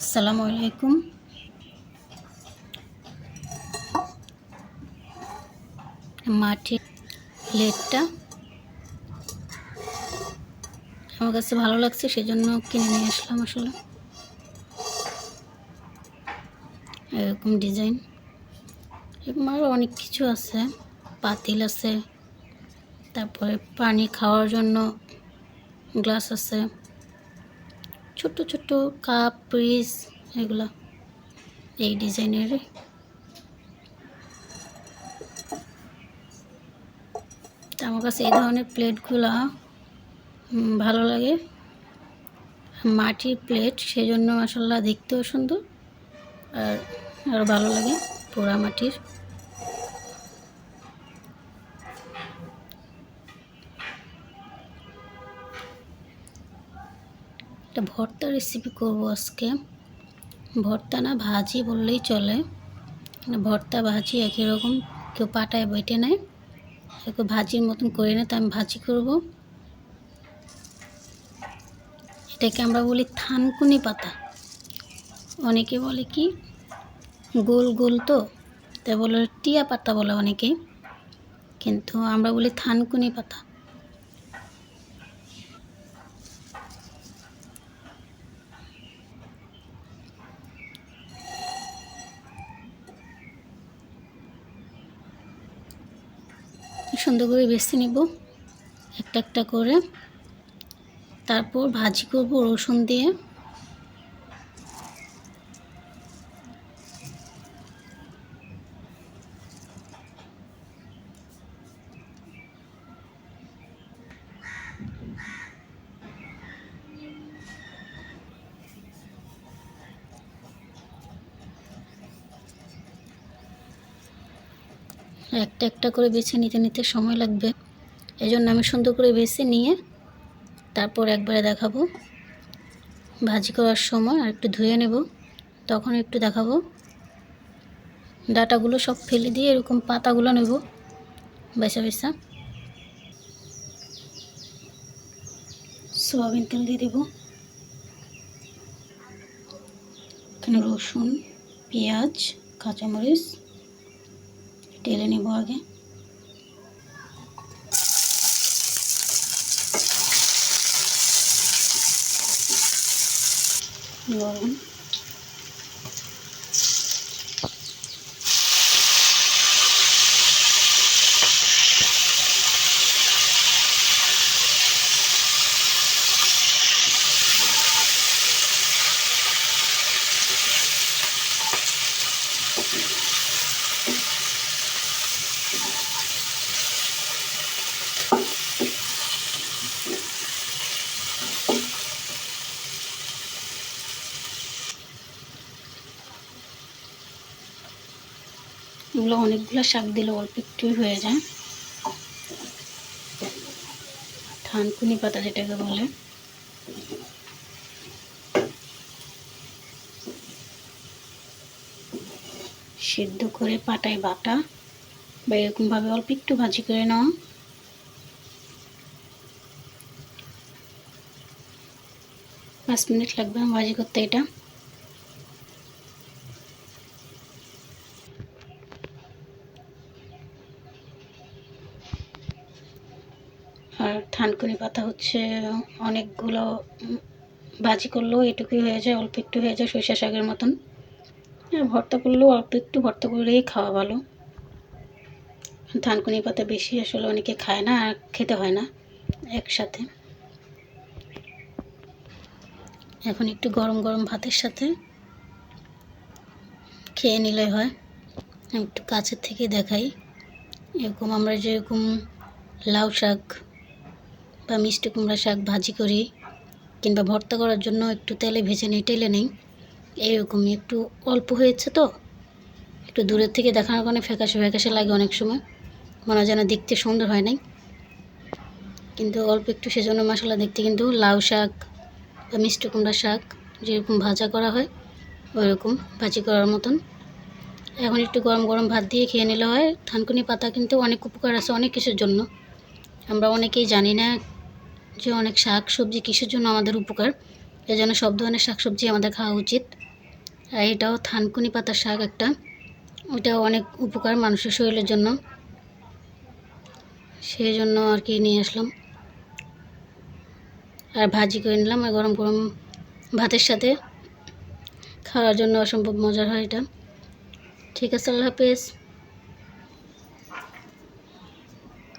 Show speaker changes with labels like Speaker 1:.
Speaker 1: আসসালামু আলাইকুম। মাটির প্লেটটা আমার কাছে ভালো লাগছে, সেজন্য কিনে নিয়ে আসলাম। আসলে এরকম ডিজাইন, এরকম আরও অনেক কিছু আছে। পাতিল আছে, তারপরে পানি খাওয়ার জন্য গ্লাস আছে, ছোট ছোট কাপ, পিস, এগুলো এই ডিজাইনের। আমার কাছে এই ধরনের প্লেটগুলো ভালো লাগে। মাটির প্লেট, সেজন্য মাশাআল্লাহ দেখতেও সুন্দর আর আরও ভালো লাগে। পোড়া মাটির একটা ভর্তা রেসিপি করব আজকে। ভর্তা না, ভাজি বললেই চলে। ভর্তা ভাজি একই রকম, কেউ পাটায় বেটে নেয়, কেউ ভাজির মতন করে নেয়। তো আমি ভাজি করব। এটাকে আমরা বলি থানকুনি পাতা। অনেকে বলে কি গোল গোল, তো তাই বলে টিয়া পাতা বলে অনেকে, কিন্তু আমরা বলি থানকুনি পাতা। সুন্দর করে বেছে নিব একটা একটা করে, তারপর ভাজি করব রসুন দিয়ে। একটা একটা করে বেছে নিতে নিতে সময় লাগবে, এই জন্য আমি সুন্দর করে বেছে নিয়ে তারপর একবারে দেখাবো। ভাজি করার সময় আর একটু ধুয়ে নেব, তখন একটু দেখাবো। ডাটাগুলো সব ফেলে দিয়ে এরকম পাতাগুলো নেব বেছা বেছা। সয়াবিন তেল দিয়ে দেব, এখানে রসুন, পেঁয়াজ, কাঁচামরিচ টেলে নেব আগে। লবণ, এগুলো অনেকগুলো শাক দিলে অল্প একটুই হয়ে যায়। থানকুনি পাতা যেটাকে বলে। সিদ্ধ করে পাটায় বাটা বা এরকমভাবে অল্প একটু ভাজি করে নেওয়া। 5 মিনিট লাগবে ভাজি করতে এটা। আর থানকুনি পাতা হচ্ছে অনেকগুলো ভাজি করলেও এটুকুই হয়ে যায়, অল্প একটু হয়ে যায়, সরিষা শাকের মতন। ভর্তা করলেও অল্প একটু ভর্তা করেই খাওয়া ভালো। থানকুনি পাতা বেশি আসলে অনেকে খায় না আর খেতে হয় না একসাথে। এখন একটু গরম গরম ভাতের সাথে খেয়ে নিলে হয়। আমি একটু কাছের থেকে দেখাই। এরকম আমরা যেরকম লাউ শাক বা মিষ্টি কুমড়া শাক ভাজি করি কিংবা ভর্তা করার জন্য একটু তেলে ভেজে নিই, টেলে নিই, এইরকমই একটু অল্প হয়েছে তো একটু দূরের থেকে দেখানোর কারণে ফ্যাকাশে ফ্যাকাশে লাগে, অনেক সময় মনে হয় যেন দেখতে সুন্দর হয় নাই, কিন্তু অল্প একটু, সেজন্য মশলা দেখতে কিন্তু লাউ শাক বা মিষ্টি কুমড়া শাক যেরকম ভাজা করা হয় ওইরকম ভাজি করার মতন। এখন একটু গরম গরম ভাত দিয়ে খেয়ে নিলে হয়। থানকুনি পাতা কিন্তু অনেক উপকার আছে অনেক কিছুর জন্য, আমরা অনেকেই জানি না যে অনেক শাক সবজি কিসের জন্য আমাদের উপকার। এই জন্য সব ধরনের শাক সবজি আমাদের খাওয়া উচিত। আর এটাও থানকুনি পাতার শাক একটা, ওটাও অনেক উপকার মানুষের শরীরের জন্য, সেই জন্য আর কি নিয়ে আসলাম। আর ভাজি করে নিলাম, আর গরম গরম ভাতের সাথে খাওয়ার জন্য অসম্ভব মজার হয় এটা। ঠিক আছে, আল্লাহ হাফেজ।